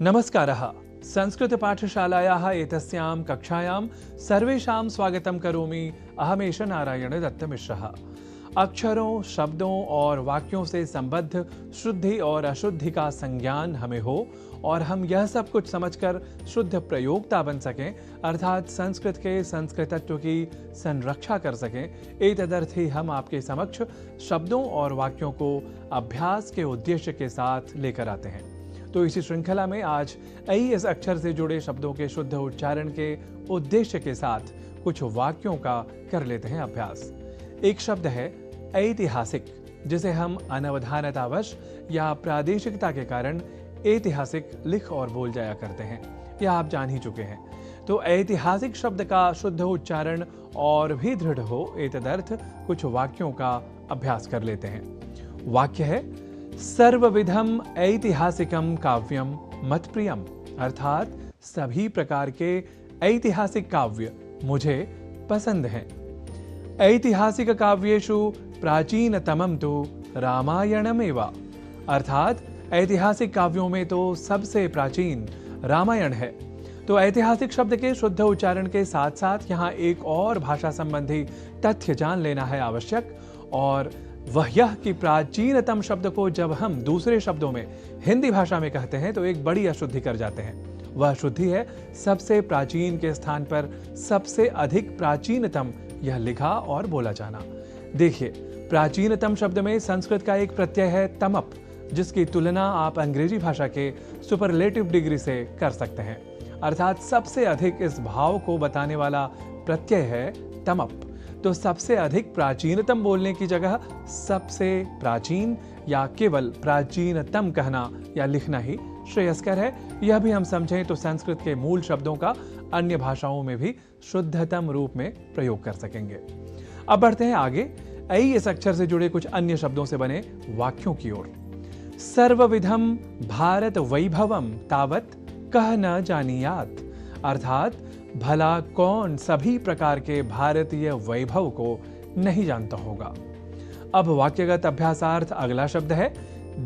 नमस्कारः। संस्कृतपाठशालायाः एतस्यां कक्षायां सर्वेषां स्वागतं करोमि। अहमेष नारायण दत्तमिश्रः। अक्षरों, शब्दों और वाक्यों से संबद्ध शुद्धि और अशुद्धि का संज्ञान हमें हो और हम यह सब कुछ समझकर शुद्ध प्रयोक्ता बन सकें, अर्थात संस्कृत के संस्कृतत्व की संरक्षा कर सकें। एतदर्थी हम आपके समक्ष शब्दों और वाक्यों को अभ्यास के उद्देश्य के साथ लेकर आते हैं। तो इसी श्रृंखला में आज इस अक्षर से जुड़े शब्दों के शुद्ध उच्चारण के उद्देश्य के साथ कुछ वाक्यों का कर लेते हैं अभ्यास। एक शब्द है ऐतिहासिक, जिसे हम अनवधानतावश या प्रादेशिकता के कारण ऐतिहासिक लिख और बोल जाया करते हैं। यह आप जान ही चुके हैं। तो ऐतिहासिक शब्द का शुद्ध उच्चारण और भी दृढ़ हो, एतदर्थ कुछ वाक्यों का अभ्यास कर लेते हैं। वाक्य है सर्वविधम ऐतिहासिकम काव्यम मत्प्रियम, अर्थात सभी प्रकार के ऐतिहासिक काव्य मुझे पसंद हैं। ऐतिहासिक काव्येषु प्राचीनतमं तो रामायणमेव, अर्थात ऐतिहासिक काव्यों में तो सबसे प्राचीन रामायण है। तो ऐतिहासिक शब्द के शुद्ध उच्चारण के साथ साथ यहाँ एक और भाषा संबंधी तथ्य जान लेना है आवश्यक, और वह यह कि प्राचीनतम शब्द को जब हम दूसरे शब्दों में हिंदी भाषा में कहते हैं तो एक बड़ी अशुद्धि कर जाते हैं। वह अशुद्धि है सबसे प्राचीन के स्थान पर सबसे अधिक प्राचीनतम यह लिखा और बोला जाना। देखिए, प्राचीनतम शब्द में संस्कृत का एक प्रत्यय है तमप, जिसकी तुलना आप अंग्रेजी भाषा के सुपरलेटिव डिग्री से कर सकते हैं। अर्थात सबसे अधिक इस भाव को बताने वाला प्रत्यय है तमप। तो सबसे अधिक प्राचीनतम बोलने की जगह सबसे प्राचीन या केवल प्राचीनतम कहना या लिखना ही श्रेयस्कर है। यह भी हम समझें तो संस्कृत के मूल शब्दों का अन्य भाषाओं में भी शुद्धतम रूप में प्रयोग कर सकेंगे। अब बढ़ते हैं आगे इस अक्षर से जुड़े कुछ अन्य शब्दों से बने वाक्यों की ओर। सर्वविधम भारत वैभवम तावत कह न जानियात, अर्थात भला कौन सभी प्रकार के भारतीय वैभव को नहीं जानता होगा। अब वाक्यगत अभ्यासार्थ अगला शब्द है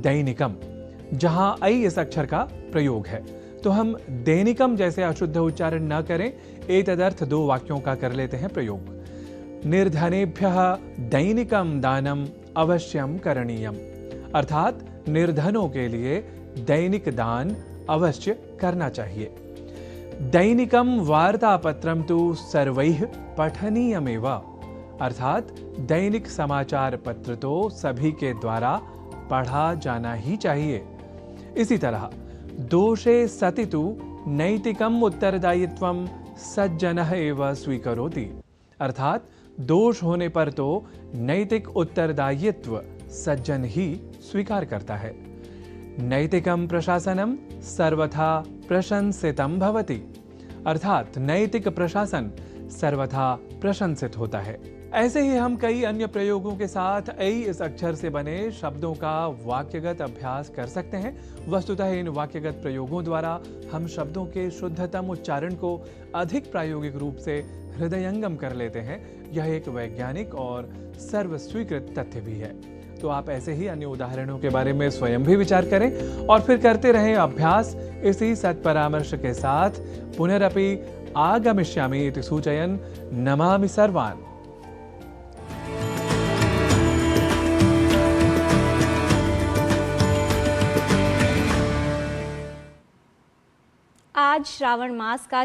दैनिकम, जहां इस अक्षर का प्रयोग है। तो हम दैनिकम जैसे अशुद्ध उच्चारण न करें। एतदर्थ दो वाक्यों का कर लेते हैं प्रयोग। निर्धनेभ्यः दैनिकम दानम अवश्यम करणीयम, अर्थात निर्धनों के लिए दैनिक दान अवश्य करना चाहिए। दैनिकम वार्तापत्रम तु सर्वैः पठनीयमेव, अर्थात दैनिक समाचार पत्र तो सभी के द्वारा पढ़ा जाना ही चाहिए। इसी तरह दोषे सति तु नैतिकम उत्तरदायित्वम सज्जनः एव स्वीकरोति, अर्थात दोष होने पर तो नैतिक उत्तरदायित्व सज्जन ही स्वीकार करता है। नैतिकम प्रशासनम सर्वथा प्रशंसितम भवति, अर्थात नैतिक प्रशासन सर्वथा प्रशंसित होता है। ऐसे ही हम कई अन्य प्रयोगों के साथ इस अक्षर से बने शब्दों का वाक्यगत अभ्यास कर सकते हैं। वस्तुतः इन वाक्यगत प्रयोगों द्वारा हम शब्दों के शुद्धतम उच्चारण को अधिक प्रायोगिक रूप से हृदयंगम कर लेते हैं। यह एक वैज्ञानिक और सर्वस्वीकृत तथ्य भी है। तो आप ऐसे ही अन्य उदाहरणों के बारे में स्वयं भी विचार करें और फिर करते रहें अभ्यास। इसी सत्परामर्श के साथ पुनरपि आगमिष्यामि इति सूचयन् नमामि सर्वान्। आज श्रावण मास का